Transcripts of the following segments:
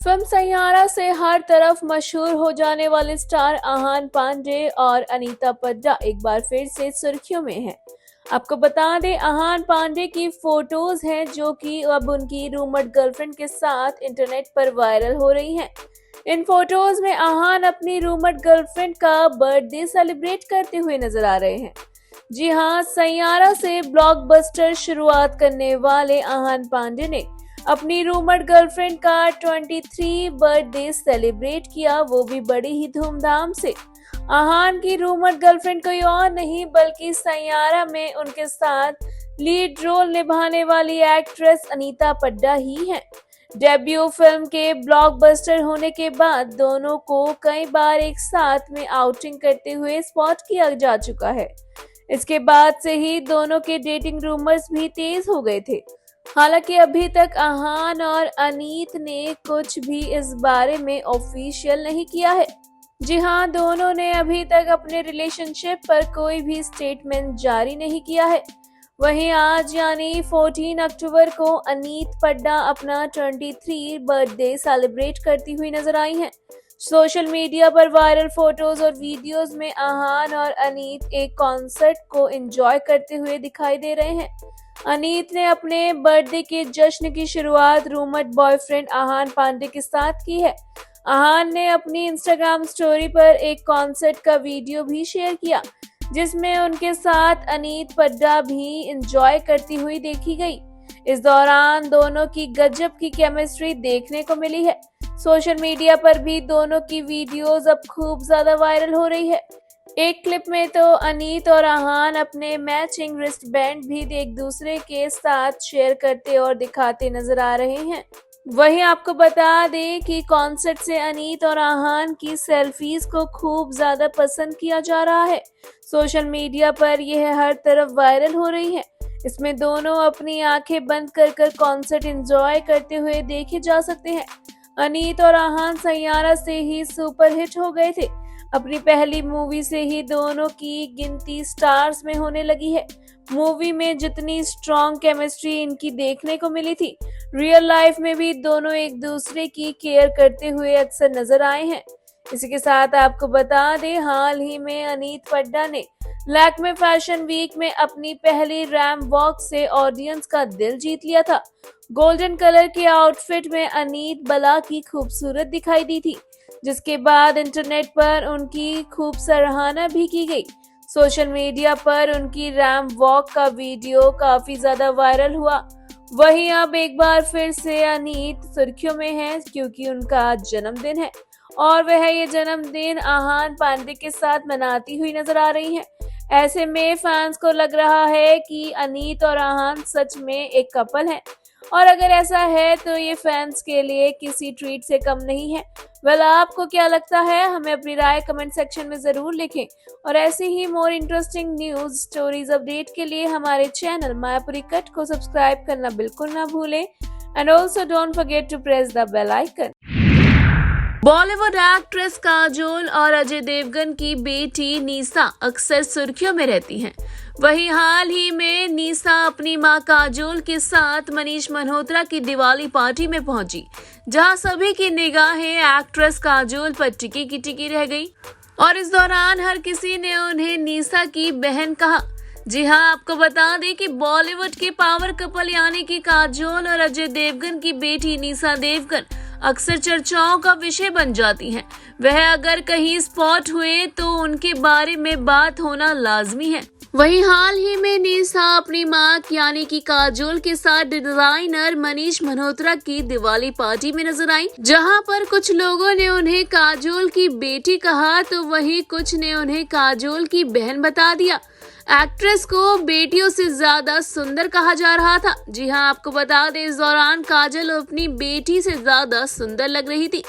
Film Saiyaara से हर तरफ मशहूर हो जाने वाले स्टार आहान पांडे और अनीता पड्डा एक बार फिर से सुर्खियों में हैं। आपको बता दें, आहान पांडे की फोटोज हैं जो कि अब उनकी रूमर्ड गर्लफ्रेंड के साथ इंटरनेट पर वायरल हो रही हैं। इन फोटोज में आहान अपनी रूमर्ड गर्लफ्रेंड का बर्थडे सेलिब्रेट करते हुए नजर आ रहे हैं। जी हाँ, सैयारा से ब्लॉकबस्टर शुरुआत करने वाले आहान पांडे ने अपनी रूमर्ड गर्लफ्रेंड का 23 बर्थडे सेलिब्रेट किया, वो भी बड़ी ही धूमधाम से। आहान की रूमर्ड गर्लफ्रेंड कोई और नहीं बल्कि सैयारा में उनके साथ लीड रोल निभाने वाली एक्ट्रेस अनीता पड्डा ही हैं। डेब्यू फिल्म के ब्लॉकबस्टर होने के बाद दोनों को कई बार एक साथ में आउटिंग करते हुए स्पॉट किया जा चुका है। इसके बाद से ही दोनों के डेटिंग रूमर्स भी तेज हो गए थे। हालांकि अभी तक आहान और अनीत ने कुछ भी इस बारे में ऑफिशियल नहीं किया है। जी हाँ, दोनों ने अभी तक अपने रिलेशनशिप पर कोई भी स्टेटमेंट जारी नहीं किया है। वहीं आज यानी 14 अक्टूबर को अनीत पड्डा अपना 23 बर्थडे सेलिब्रेट करती हुई नजर आई हैं। सोशल मीडिया पर वायरल फोटोज और वीडियोस में आहान और अनीत एक कॉन्सर्ट को एंजॉय करते हुए दिखाई दे रहे हैं। अनीत ने अपने बर्थडे के जश्न की शुरुआत रूमर्ड बॉयफ्रेंड आहान पांडे के साथ की है। आहान ने अपनी इंस्टाग्राम स्टोरी पर एक कॉन्सर्ट का वीडियो भी शेयर किया, जिसमें उनके साथ अनीत पड्डा भी एंजॉय करती हुई देखी गई। इस दौरान दोनों की गजब की केमिस्ट्री देखने को मिली है। सोशल मीडिया पर भी दोनों की वीडियोस अब खूब ज्यादा वायरल हो रही है। एक क्लिप में तो अनीत और आहान अपने मैचिंग रिस्ट बैंड भी एक दूसरे के साथ शेयर करते और दिखाते नजर आ रहे हैं। वहीं आपको बता दें कि कॉन्सर्ट से अनीत और आहान की सेल्फीज को खूब ज्यादा पसंद किया जा रहा है। सोशल मीडिया पर यह हर तरफ वायरल हो रही है। इसमें दोनों अपनी आंखें बंद कर कॉन्सर्ट एंजॉय करते हुए देखे जा सकते हैं। अनीत और आहान सैयारा से ही सुपरहिट हो गए थे। अपनी पहली मूवी से ही दोनों की गिनती स्टार्स में होने लगी है। मूवी में जितनी स्ट्रॉन्ग केमिस्ट्री इनकी देखने को मिली थी, रियल लाइफ में भी दोनों एक दूसरे की केयर करते हुए अक्सर नजर आए हैं। इसी के साथ आपको बता दें, हाल ही में अनीत पड्डा ने लैक्मे फैशन वीक में अपनी पहली रैंप वॉक से ऑडियंस का दिल जीत लिया था। गोल्डन कलर के आउटफिट में अनीत बला की खूबसूरत दिखाई दी थी, जिसके बाद इंटरनेट पर उनकी खूब सराहना भी की गई। सोशल मीडिया पर उनकी रैंप वॉक का वीडियो काफी ज्यादा वायरल हुआ। वहीं अब एक बार फिर से अनीत सुर्खियों में है क्योंकि उनका आज जन्मदिन है और वह ये जन्मदिन आहान पांडे के साथ मनाती हुई नजर आ रही हैं। ऐसे में फैंस को लग रहा है कि अनीत और आहान सच में एक कपल हैं और अगर ऐसा है तो ये फैंस के लिए किसी ट्रीट से कम नहीं है। वेल, आपको क्या लगता है? हमें अपनी राय कमेंट सेक्शन में जरूर लिखें और ऐसे ही more interesting news stories update के लिए हमारे चैनल मायापुरी कट को सब्सक्राइब करना बिल्कुल ना भूलें and also don't forget to press the bell icon. Bollywood actress Kajol और अजय देवगन की बेटी निशा अक्सर सुर्खियों में रहती हैं। वहीं हाल ही में निशा अपनी मां काजोल के साथ मनीष मल्होत्रा की दिवाली पार्टी में पहुंची, जहां सभी की निगाहें एक्ट्रेस काजोल पर टिकी रह गई और इस दौरान हर किसी ने उन्हें निशा की बहन कहा। जी हां, आपको बता दें कि बॉलीवुड के पावर कपल यानी कि काजोल और अजय देवगन की बेटी निशा देवगन अक्सर चर्चाओं का विषय बन जाती हैं। वह अगर कहीं स्पॉट हुए तो उनके बारे में बात होना लाजमी है। वहीं हाल ही में निशा अपनी मां यानी कि काजोल के साथ डिजाइनर मनीष मल्होत्रा की दिवाली पार्टी में नजर आई, जहां पर कुछ लोगों ने उन्हें काजोल की बेटी कहा तो वहीं कुछ ने उन्हें काजोल की बहन बता दिया। एक्ट्रेस को बेटियों से ज्यादा सुंदर कहा जा रहा था। जी हां, आपको बता दें, इस दौरान काजल अपनी बेटी से ज्यादा सुंदर लग रही थी।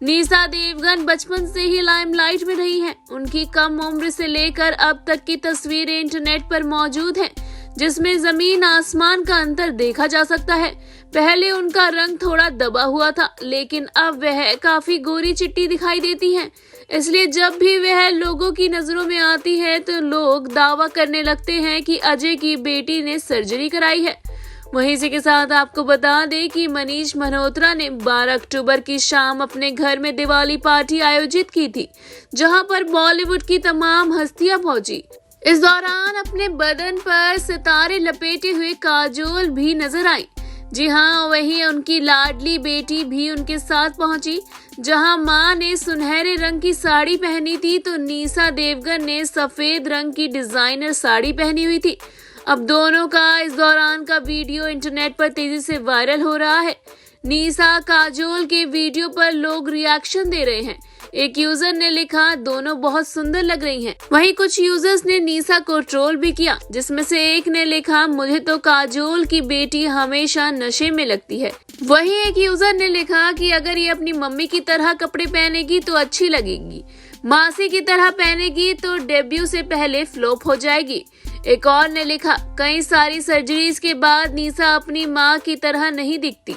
निशा देवगन बचपन से ही लाइमलाइट में रही हैं। उनकी कम उम्र से लेकर अब तक की तस्वीरें इंटरनेट पर मौजूद हैं, जिसमें जमीन आसमान का अंतर देखा जा सकता है। पहले उनका रंग थोड़ा दबा हुआ था, लेकिन अब वह काफी गोरी चिट्टी दिखाई देती हैं। इसलिए जब भी वह लोगों की नजरों में आती है तो लोग दावा करने लगते हैं कि अजय की बेटी ने सर्जरी कराई है। वहीं इसी के साथ आपको बता दें कि मनीष मल्होत्रा ने 12 अक्टूबर की शाम अपने घर में दिवाली पार्टी आयोजित की थी, जहां पर बॉलीवुड की तमाम हस्तियां पहुंची। इस दौरान अपने बदन पर सितारे लपेटे हुए काजोल भी नजर आई। जी हाँ, वहीं उनकी लाडली बेटी भी उनके साथ पहुंची। जहां मां ने सुनहरे रंग की साड़ी पहनी थी तो नीसा देवगन ने सफेद रंग की डिजाइनर साड़ी पहनी हुई थी। अब दोनों का इस दौरान का वीडियो इंटरनेट पर तेजी से वायरल हो रहा है। नीसा काजोल के वीडियो पर लोग रिएक्शन दे रहे हैं। एक यूजर ने लिखा, दोनों बहुत सुंदर लग रही हैं। वहीं कुछ यूजर्स ने नीसा को ट्रोल भी किया, जिसमें से एक ने लिखा, मुझे तो काजोल की बेटी हमेशा नशे में लगती है। वहीं एक यूजर ने लिखा कि अगर ये अपनी मम्मी की तरह कपड़े पहनेगी तो अच्छी लगेगी, मासी की तरह पहनेगी तो डेब्यू से पहले फ्लॉप हो जाएगी। एक और ने लिखा, कई सारी सर्जरीज के बाद नीसा अपनी माँ की तरह नहीं दिखती।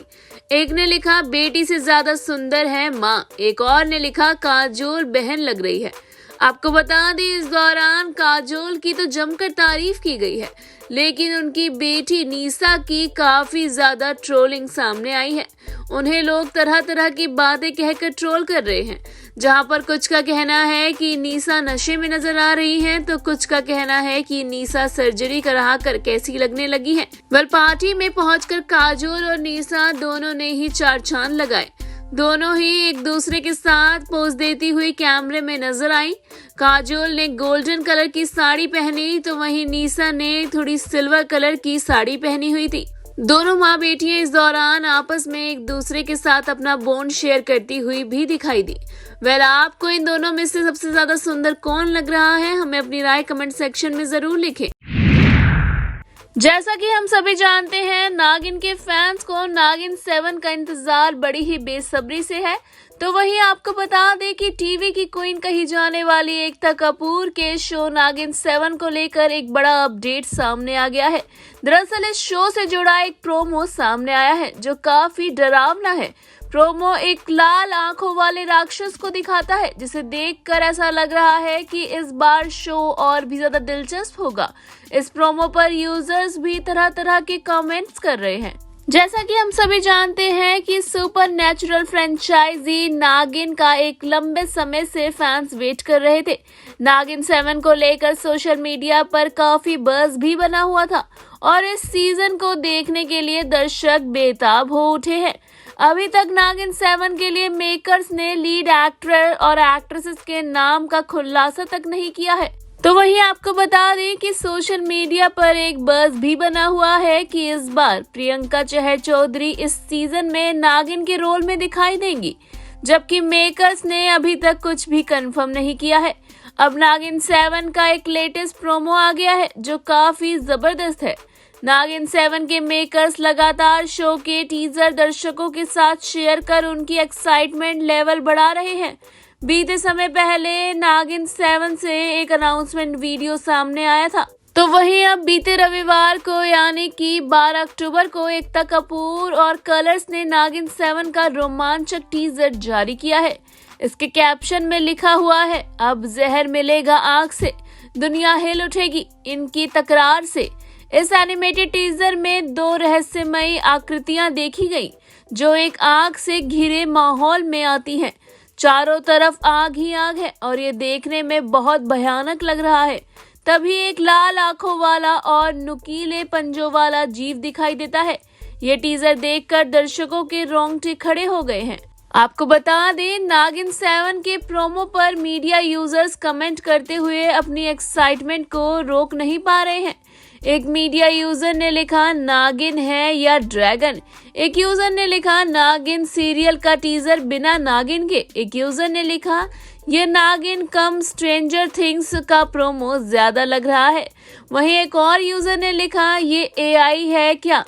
एक ने लिखा, बेटी से ज्यादा सुंदर है माँ। एक और ने लिखा, काजोल बहन लग रही है। आपको बता दें, इस दौरान काजोल की तो जमकर तारीफ की गई है, लेकिन उनकी बेटी नीसा की काफी ज्यादा ट्रोलिंग सामने आई है। उन्हें लोग तरह तरह की बातें कहकर ट्रोल कर रहे हैं, जहां पर कुछ का कहना है कि नीसा नशे में नजर आ रही हैं, तो कुछ का कहना है कि नीसा सर्जरी करा कर कैसी लगने लगी है। वेल, पार्टी में पहुंचकर काजोल और नीसा दोनों ने ही चार चांद लगाए। दोनों ही एक दूसरे के साथ पोज देती हुई कैमरे में नजर आई। काजोल ने गोल्डन कलर की साड़ी पहनी तो वहीं नीसा ने थोड़ी सिल्वर कलर की साड़ी पहनी हुई थी। दोनों माँ बेटियां इस दौरान आपस में एक दूसरे के साथ अपना बॉन्ड शेयर करती हुई भी दिखाई दी। वेल, आपको इन दोनों में से सबसे ज्यादा सुंदर कौन लग रहा है, हमें अपनी राय कमेंट सेक्शन में जरूर लिखें। जैसा कि हम सभी जानते हैं, नागिन के फैंस को नागिन 7 का इंतजार बड़ी ही बेसब्री से है। तो वहीं आपको बता दें कि टीवी की क्वीन कही जाने वाली एकता कपूर के शो नागिन 7 को लेकर एक बड़ा अपडेट सामने आ गया है। दरअसल इस शो से जुड़ा एक प्रोमो सामने आया है जो काफी डरावना है। प्रोमो एक लाल आंखों वाले राक्षस को दिखाता है, जिसे देखकर ऐसा लग रहा है कि इस बार शो और भी ज्यादा दिलचस्प होगा। इस प्रोमो पर यूजर्स भी तरह तरह के कमेंट्स कर रहे हैं। जैसा कि हम सभी जानते हैं कि सुपरनैचुरल फ्रेंचाइजी नागिन का एक लंबे समय से फैंस वेट कर रहे थे। नागिन 7 को लेकर सोशल मीडिया पर काफी बज़ भी बना हुआ था और इस सीजन को देखने के लिए दर्शक बेताब हो उठे हैं। अभी तक नागिन 7 के लिए मेकर्स ने लीड एक्टर और एक्ट्रेसेस के नाम का खुलासा तक नहीं किया है। तो वहीं आपको बता दें कि सोशल मीडिया पर एक बज़ भी बना हुआ है कि इस बार प्रियंका चहर चौधरी इस सीजन में नागिन के रोल में दिखाई देंगी, जबकि मेकर्स ने अभी तक कुछ भी कंफर्म नहीं किया है। अब नागिन 7 का एक लेटेस्ट प्रोमो आ गया है जो काफी जबरदस्त है। नागिन 7 के मेकर्स लगातार शो के टीजर दर्शकों के साथ शेयर कर उनकी एक्साइटमेंट लेवल बढ़ा रहे हैं। बीते समय पहले नागिन 7 से एक अनाउंसमेंट वीडियो सामने आया था, तो वहीं अब बीते रविवार को यानी कि 12 अक्टूबर को एकता कपूर और कलर्स ने नागिन 7 का रोमांचक टीजर जारी किया है। इसके कैप्शन में लिखा हुआ है, अब जहर मिलेगा आग से, दुनिया हिल उठेगी इनकी तकरार से। इस एनिमेटेड टीजर में 2 रहस्यमयी आकृतियां देखी गई जो एक आग से घिरे माहौल में आती हैं। चारों तरफ आग ही आग है और ये देखने में बहुत भयानक लग रहा है। तभी एक लाल आंखों वाला और नुकीले पंजों वाला जीव दिखाई देता है। ये टीजर देखकर दर्शकों के रोंगटे खड़े हो गए हैं। आपको बता दें, नागिन 7 के प्रोमो पर मीडिया यूजर्स कमेंट करते हुए अपनी एक्साइटमेंट को रोक नहीं पा रहे हैं। एक मीडिया यूजर ने लिखा, नागिन है या ड्रैगन। एक यूजर ने लिखा, नागिन सीरियल का टीजर बिना नागिन के। एक यूजर ने लिखा, ये नागिन कम स्ट्रेंजर थिंग्स का प्रोमो ज्यादा लग रहा है। वहीं एक और यूजर ने लिखा, ये AI है क्या।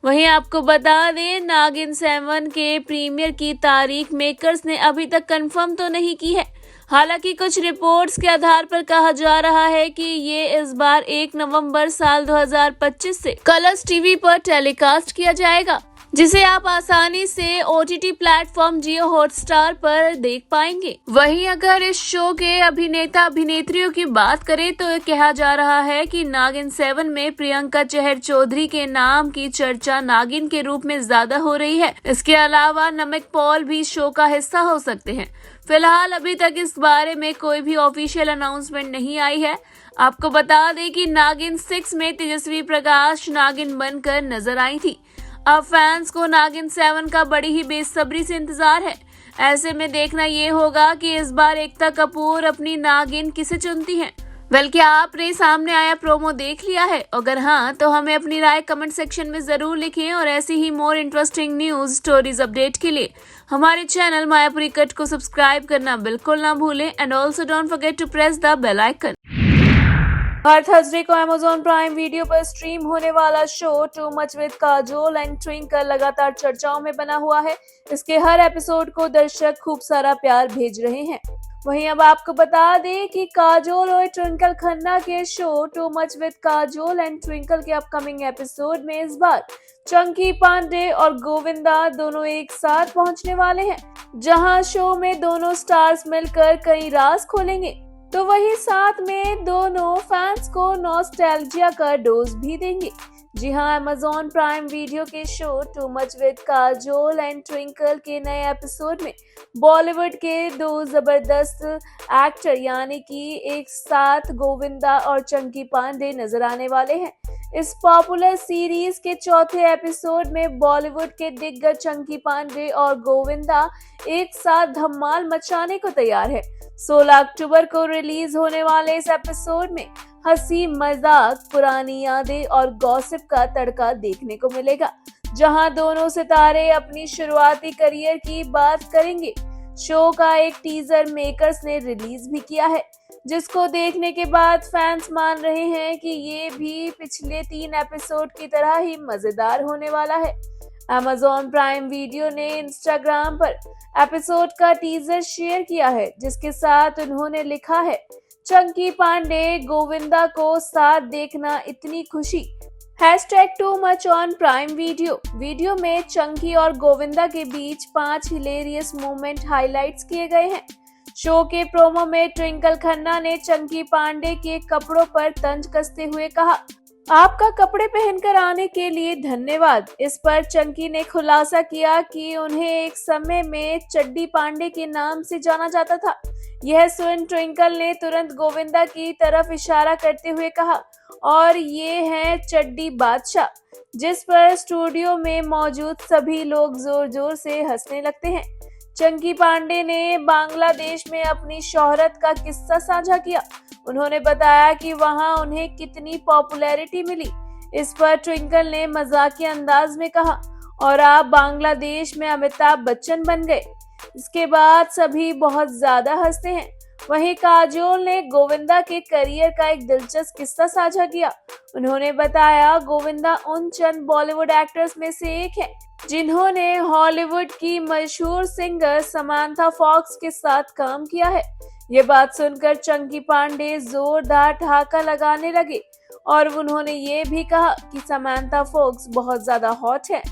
वहीं आपको बता दें, नागिन 7 के प्रीमियर की तारीख मेकर्स ने अभी तक कंफर्म तो नहीं की है। हालांकि कुछ रिपोर्ट्स के आधार पर कहा जा रहा है कि ये इस बार 1 नवंबर साल 2025 से कलर्स टीवी पर टेलीकास्ट किया जाएगा। जिसे आप आसानी से OTT प्लेटफॉर्म जियो हॉटस्टार पर देख पाएंगे। वहीं अगर इस शो के अभिनेता अभिनेत्रियों की बात करें तो कहा जा रहा है कि नागिन 7 में प्रियंका चहर चौधरी के नाम की चर्चा नागिन के रूप में ज्यादा हो रही है। इसके अलावा नमक पॉल भी शो का हिस्सा हो सकते हैं। फिलहाल अभी तक इस बारे में कोई भी ऑफिशियल अनाउंसमेंट नहीं आई है। आपको बता दें कि नागिन 6 में तेजस्वी प्रकाश नागिन बनकर नजर आई थी। अब फैंस को नागिन 7 का बड़ी ही बेसब्री से इंतजार है। ऐसे में देखना ये होगा कि इस बार एकता कपूर अपनी नागिन किसे चुनती हैं। बल्कि आपने सामने आया प्रोमो देख लिया है? अगर हाँ तो हमें अपनी राय कमेंट सेक्शन में जरूर लिखें और ऐसी ही more interesting news stories update के लिए हमारे चैनल मायापुरी कट को सब्सक्राइब करना बिल्कुल ना भूलें and also don't forget to press the bell icon. हर थर्सडे को Amazon प्राइम वीडियो पर स्ट्रीम होने वाला show too much with Kajol and Twinkle लगातार चर्चाओं में बना हुआ है। इसके हर एपिसोड को दर्शक खूब सारा प्यार भेज रहे हैं। वहीं अब आपको बता दें कि काजोल और ट्विंकल खन्ना के show too much with Kajol and twinkle के अपकमिंग एपिसोड में इस बार चंकी पांडे और गोविंदा दोनों एक साथ पहुंचने वाले हैं, जहां शो में दोनों स्टार्स मिलकर कई राज खोलेंगे। तो वही साथ में दोनों फैंस को नॉस्टैल्जिया का डोज भी देंगे। जी हाँ, Amazon प्राइम वीडियो के show too much with Kajol and twinkle के नए एपिसोड में बॉलीवुड के दो जबरदस्त एक्टर यानी कि एक साथ गोविंदा और चंकी पांडे नजर आने वाले हैं। इस पॉपुलर सीरीज के चौथे एपिसोड में बॉलीवुड के दिग्गज चंकी पांडे और गोविंदा एक साथ धमाल मचाने को तैयार है। 16 अक्टूबर को रिलीज होने वाले इस एपिसोड में हंसी मजाक, पुरानी यादें और गॉसिप का तड़का देखने को मिलेगा, जहां दोनों सितारे अपनी शुरुआती करियर की बात करेंगे। शो का एक टीजर मेकर्स ने रिलीज भी किया है, जिसको देखने के बाद फैंस मान रहे हैं कि ये भी पिछले 3 एपिसोड की तरह ही मजेदार होने वाला है। Amazon प्राइम वीडियो ने इंस्टाग्राम पर एपिसोड का टीजर शेयर किया है, जिसके साथ उन्होंने लिखा है, चंकी पांडे गोविंदा को साथ देखना इतनी खुशी। #Too much on prime video में चंकी और गोविंदा के बीच 5 हिलेरियस मोमेंट हाइलाइट्स किए गए हैं। शो के प्रोमो में ट्विंकल खन्ना ने चंकी पांडे के कपड़ों पर तंज कसते हुए कहा, आपका कपड़े पहनकर आने के लिए धन्यवाद। इस पर चंकी ने खुलासा किया कि उन्हें एक समय में चड्डी पांडे के नाम से जाना जाता था। यह सुन ट्विंकल ने तुरंत गोविंदा की तरफ इशारा करते हुए कहा, और ये है चड्डी बादशाह, जिस पर स्टूडियो में मौजूद सभी लोग जोर जोर से हंसने लगते हैं। चंकी पांडे ने बांग्लादेश में अपनी शोहरत का किस्सा साझा किया। उन्होंने बताया कि वहां उन्हें कितनी पॉपुलैरिटी मिली। इस पर ट्विंकल ने मजाकिया अंदाज में कहा, और आप बांग्लादेश में अमिताभ बच्चन बन गए। इसके बाद सभी बहुत ज्यादा हंसते हैं। वहीं काजोल ने गोविंदा के करियर का एक दिलचस्प किस्सा साझा किया। उन्होंने बताया, गोविंदा उन चंद बॉलीवुड एक्टर्स में से एक है जिन्होंने हॉलीवुड की मशहूर सिंगर समांथा फॉक्स के साथ काम किया है। ये बात सुनकर चंकी पांडे जोरदार ठहाका लगाने लगे और उन्होंने ये भी कहा कि समांथा फॉक्स बहुत ज्यादा हॉट है,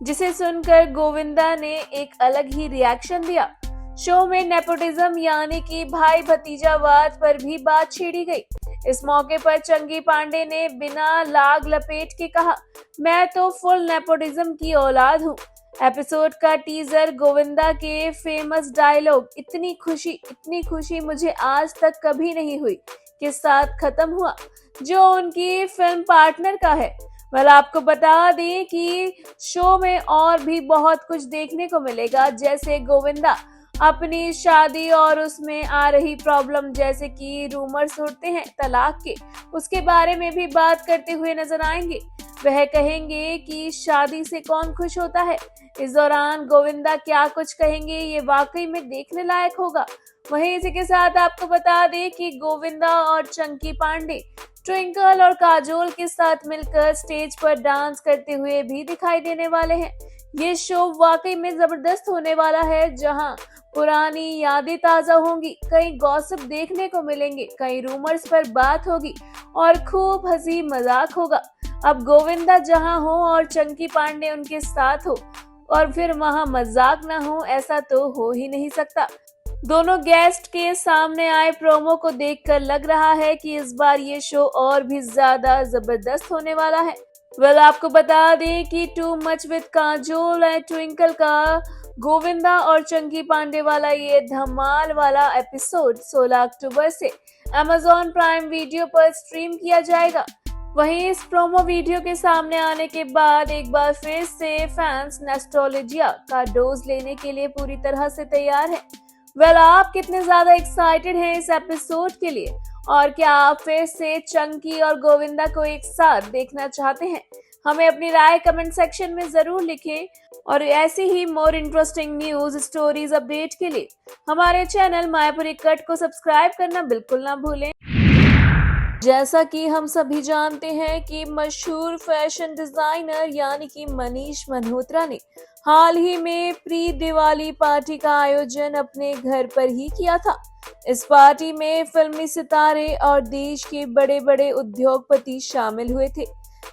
जिसे सुनकर गोविंदा ने एक अलग ही रिएक्शन दिया। शो में नेपोटिज्म यानी कि भाई भतीजावाद पर भी बात छेड़ी गई। इस मौके पर चंकी पांडे ने बिना लाग लपेट के कहा, मैं तो फुल नेपोटिज्म की औलाद हूँ। एपिसोड का टीजर गोविंदा के फेमस डायलॉग इतनी खुशी मुझे आज तक कभी नहीं हुई के साथ खत्म हुआ, जो उनकी फिल्म पार्टनर का है। आपको बता दें कि शो में और भी बहुत कुछ देखने को मिलेगा, जैसे गोविंदा अपनी शादी और उसमें आ रही प्रॉब्लम जैसे कि रूमर्स उड़ते हैं तलाक के, उसके बारे में भी बात करते हुए नजर आएंगे। वह कहेंगे कि शादी से कौन खुश होता है। इस दौरान गोविंदा क्या कुछ कहेंगे, ये वाकई में देखने लायक होगा। वहीं इसी के साथ आपको बता दें कि गोविंदा और चंकी पांडे ट्विंकल और काजोल के साथ मिलकर स्टेज पर डांस करते हुए भी दिखाई देने वाले हैं। ये शो वाकई में जबरदस्त होने वाला है, जहां पुरानी यादें ताजा होंगी, कई गॉसिप देखने को मिलेंगे, कई रूमर्स पर बात होगी और खूब हंसी मजाक होगा। अब गोविंदा जहां हो और चंकी पांडे उनके साथ हो और फिर वहां मजाक ना हो, ऐसा तो हो ही नहीं सकता। दोनों गेस्ट के सामने आए प्रोमो को देखकर लग रहा है कि इस बार ये शो और भी ज्यादा जबरदस्त होने वाला है। आपको बता दें कि to much with Kajol and twinkle का गोविंदा और चंकी पांडे वाला ये धमाल वाला एपिसोड 16 अक्टूबर से Amazon प्राइम वीडियो पर स्ट्रीम किया जाएगा। वहीं इस प्रोमो वीडियो के सामने आने के बाद एक बार फिर से फैंस नॉस्टैल्जिया का डोज लेने के लिए पूरी तरह से तैयार हैं। आप कितने ज्यादा एक्साइटेड हैं इस एपिसोड के लिए, और क्या आप फिर से चंकी और गोविंदा को एक साथ देखना चाहते हैं? हमें अपनी राय कमेंट सेक्शन में जरूर लिखें और ऐसी ही more interesting news stories update के लिए हमारे चैनल मायापुरी कट को सब्सक्राइब करना बिल्कुल ना भूलें। जैसा कि हम सभी जानते हैं कि मशहूर फैशन डिजाइनर यानी कि मनीष मल्होत्रा ने हाल ही में प्री दिवाली पार्टी का आयोजन अपने घर पर ही किया था। इस पार्टी में फिल्मी सितारे और देश के बड़े बड़े उद्योगपति शामिल हुए थे,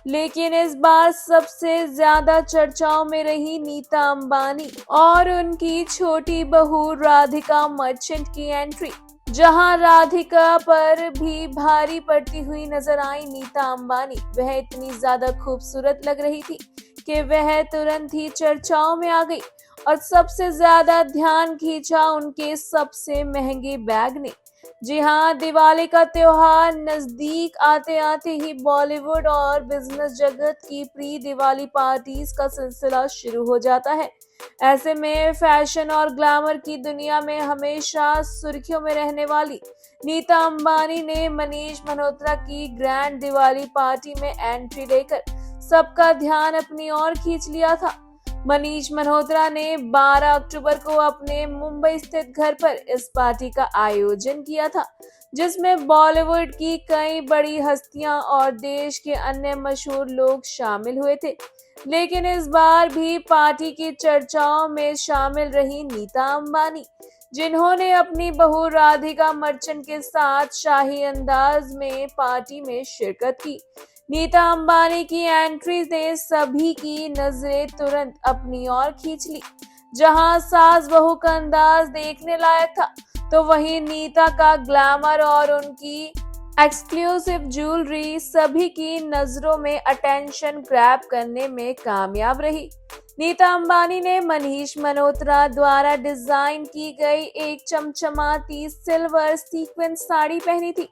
लेकिन इस बार सबसे ज्यादा चर्चाओं में रही नीता अंबानी और उनकी छोटी बहू राधिका मर्चेंट की एंट्री। जहां राधिका पर भी भारी पड़ती हुई नजर आई नीता अंबानी, वह इतनी ज्यादा खूबसूरत लग रही थी कि वह तुरंत ही चर्चाओं में आ गई और सबसे ज्यादा ध्यान खींचा उनके सबसे महंगे बैग ने। जी हाँ, दिवाली का त्योहार नजदीक आते आते ही बॉलीवुड और बिजनेस जगत की प्री दिवाली पार्टीज का सिलसिला शुरू हो जाता है। ऐसे में फैशन और ग्लैमर की दुनिया में हमेशा सुर्खियों में रहने वाली नीता अंबानी ने मनीष मल्होत्रा की ग्रैंड दिवाली पार्टी में एंट्री लेकर सबका ध्यान अपनी ओर खींच लिया था। मनीष मल्होत्रा ने 12 अक्टूबर को अपने मुंबई स्थित घर पर इस पार्टी का आयोजन किया था, जिसमें बॉलीवुड की कई बड़ी हस्तियां और देश के अन्य मशहूर लोग शामिल हुए थे। लेकिन इस बार भी पार्टी की चर्चाओं में शामिल रही नीता अंबानी, जिन्होंने अपनी बहू राधिका मर्चेंट के साथ शाही अंदाज में पार्टी में शिरकत की। नीता अंबानी की एंट्री ने सभी की नजरें तुरंत अपनी ओर खींच ली। जहां सास बहू का अंदाज देखने लायक था, तो वहीं नीता का ग्लैमर और उनकी एक्सक्लूसिव ज्वेलरी सभी की नजरों में अटेंशन ग्रैब करने में कामयाब रही। नीता अंबानी ने मनीष मल्होत्रा द्वारा डिजाइन की गई एक चमचमाती सिल्वर सीक्वेंस साड़ी पहनी थी,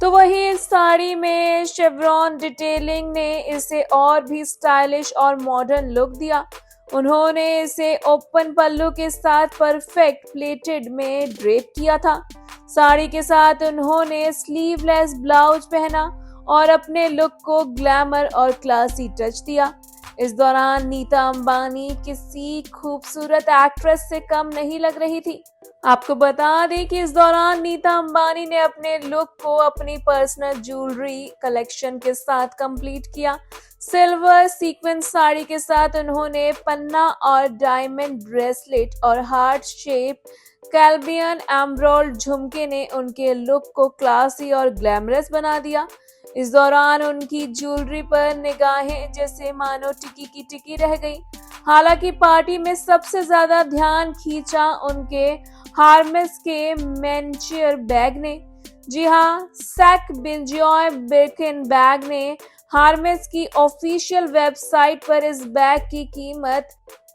तो वही इस साड़ी में शेवरॉन डिटेलिंग ने इसे और भी स्टाइलिश और मॉडर्न लुक दिया। उन्होंने इसे ओपन पल्लू के साथ परफेक्ट प्लेटेड में ड्रेप किया था। साड़ी के साथ उन्होंने स्लीवलेस ब्लाउज पहना और अपने लुक को ग्लैमर और क्लासी टच दिया। इस दौरान नीता अंबानी किसी खूबसूरत एक्ट्रेस से कम नहीं लग रही थी। आपको बता दें कि इस दौरान नीता अंबानी ने अपने लुक को अपनी पर्सनल ज्वेलरी कलेक्शन के साथ कंप्लीट किया। सिल्वर सीक्वेंस साड़ी के साथ उन्होंने पन्ना और डायमंड ब्रेसलेट और हार्ट शेप कैल्बियन एम्ब्रॉयड झुमके ने उनके लुक को क्लासी और ग्लैमरस बना दिया। इस दौरान उनकी ज्वेलरी पर निगाहें जैसे मानो टिकी की टिकी रह गई। हालांकि पार्टी में सबसे ज्यादा ध्यान खींचा उनके हार्मेस के मेंचेयर बैग ने। जी हाँ, सैक बिंजॉय बिर्किन बैग ने हार्मेस की ऑफिशियल वेबसाइट पर इस बैग की कीमत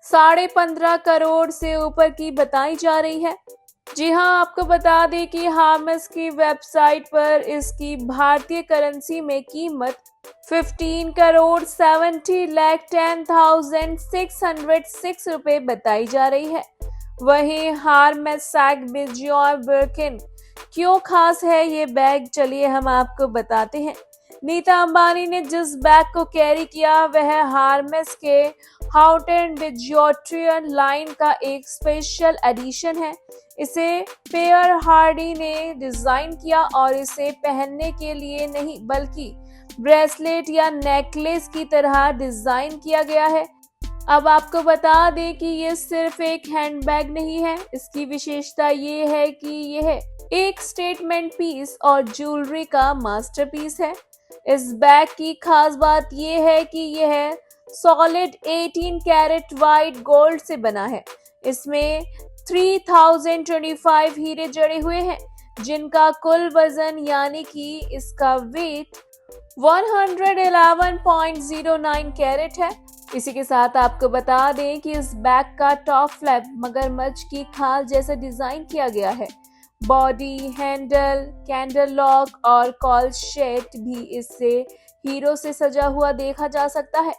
15.5 करोड़ से ऊपर की बताई जा रही है। जी हाँ, आपको बता दें कि हार्मेस की वेबसाइट पर इसकी भारतीय करेंसी में कीमत 15 करोड़ 70,10,606 रुपए बताई जा रही है। वहीं हार्मेस सैक बिंजॉय बिर्किन क्यों खास है ये बैग, चलिए हम आपको बताते हैं। नीता अंबानी ने जिस बैग को कैरी किया वह हार्मेस के हाउटेन बिजॉट्रियन लाइन का एक स्पेशल एडिशन है। इसे पेयर हार्डी ने डिजाइन किया और इसे पहनने के लिए नहीं बल्कि ब्रेसलेट या नेकलेस की तरह डिजाइन किया गया है। अब आपको बता दें कि ये सिर्फ एक हैंडबैग नहीं है, इसकी विशेषता ये है कि यह एक स्टेटमेंट पीस और ज्वेलरी का मास्टरपीस है। इस बैग की खास बात यह है कि यह सॉलिड 18 कैरेट वाइट गोल्ड से बना है। इसमें 3025 हीरे जड़े हुए हैं, जिनका कुल वजन यानी कि इसका वेट 111.09 कैरेट है। इसी के साथ आपको बता दें कि इस बैग का टॉप फ्लैप मगरमच्छ की खाल जैसा डिजाइन किया गया है। बॉडी, हैंडल, कैंडल लॉक और कॉल शेट भी इससे हीरो से सजा हुआ देखा जा सकता है।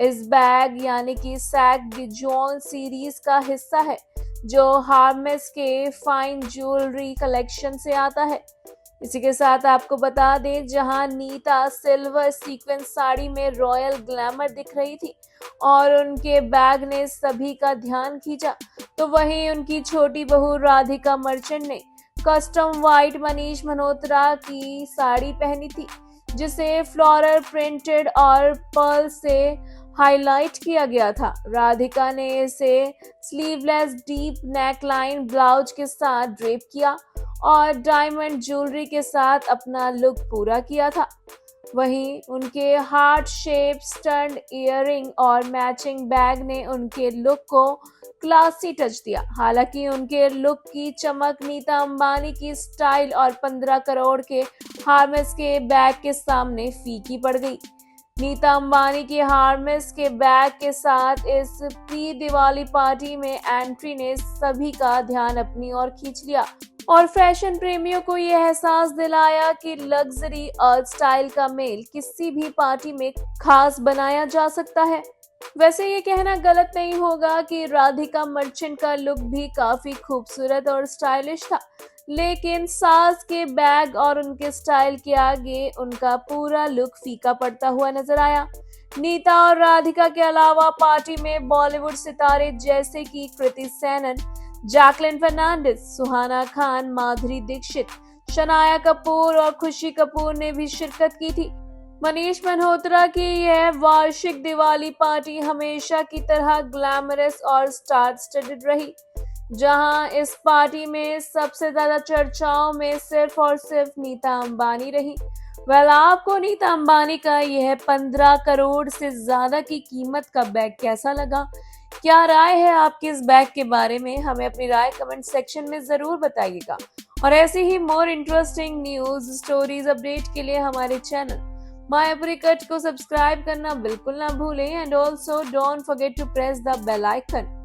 इस बैग यानी कि सैक डिजॉन सीरीज का हिस्सा है, जो हार्मेस के फाइन ज्वेलरी कलेक्शन से आता है। इसी के साथ आपको बता दें, जहां नीता सिल्वर सीक्वेंस साड़ी में रॉयल ग्लैमर दिख रही थी और उनके बैग ने सभी का ध्यान खींचा, तो वहीं उनकी छोटी बहू राधिका मर्चेंट ने कस्टम व्हाइट मनीष मल्होत्रा की साड़ी पहनी थी, जिसे फ्लोरल प्रिंटेड और पर्ल से हाईलाइट किया गया था। राधिका ने इसे स्लीवलेस डीप नेकलाइन ब्लाउज के साथ ड्रेप किया और डायमंड ज्वेलरी के साथ अपना लुक पूरा किया था। वहीं उनके हार्ट शेप स्टड इयररिंग और मैचिंग बैग ने उनके लुक को क्लासी टच दिया। हालांकि उनके लुक की चमक नीता अंबानी की स्टाइल और 15 करोड़ के हार्मेस के बैग के सामने फीकी पड़ गई। नीता अंबानी की हार्मेस के बैग के साथ इस प्री दिवाली पार्टी में एंट्री ने सभी का ध्यान अपनी ओर खींच लिया और फैशन प्रेमियों को यह एहसास दिलाया कि लग्जरी और स्टाइल का मेल किसी भी पार्टी में खास बनाया जा सकता है। वैसे ये कहना गलत नहीं होगा कि राधिका मर्चेंट का लुक भी काफी खूबसूरत और स्टाइलिश था, लेकिन सास के बैग और उनके स्टाइल के आगे उनका पूरा लुक फीका पड़ता हुआ नजर आया। नीता और राधिका के अलावा पार्टी में बॉलीवुड सितारे जैसे कि कृति सेनन, जैकलिन फर्नांडिस, सुहाना खान, माधुरी दीक्षित, शनाया कपूर और खुशी कपूर ने भी शिरकत की थी। मनीष मल्होत्रा की यह वार्षिक दिवाली पार्टी हमेशा की तरह ग्लैमरस और स्टार स्टडेड रही, जहां इस पार्टी में सबसे ज्यादा चर्चाओं में सिर्फ और सिर्फ नीता अंबानी रही। आपको नीता अंबानी का यह 15 करोड़ से ज्यादा की कीमत का बैग कैसा लगा? क्या राय है आपकी इस बैग के बारे में? हमें अपनी राय कमेंट सेक्शन में जरूर बताइएगा। और ऐसे ही more interesting news, stories, update के लिए हमारे चैनल मायापुरी कट को सब्सक्राइब करना बिल्कुल ना भूलें and also don't forget to press the bell icon.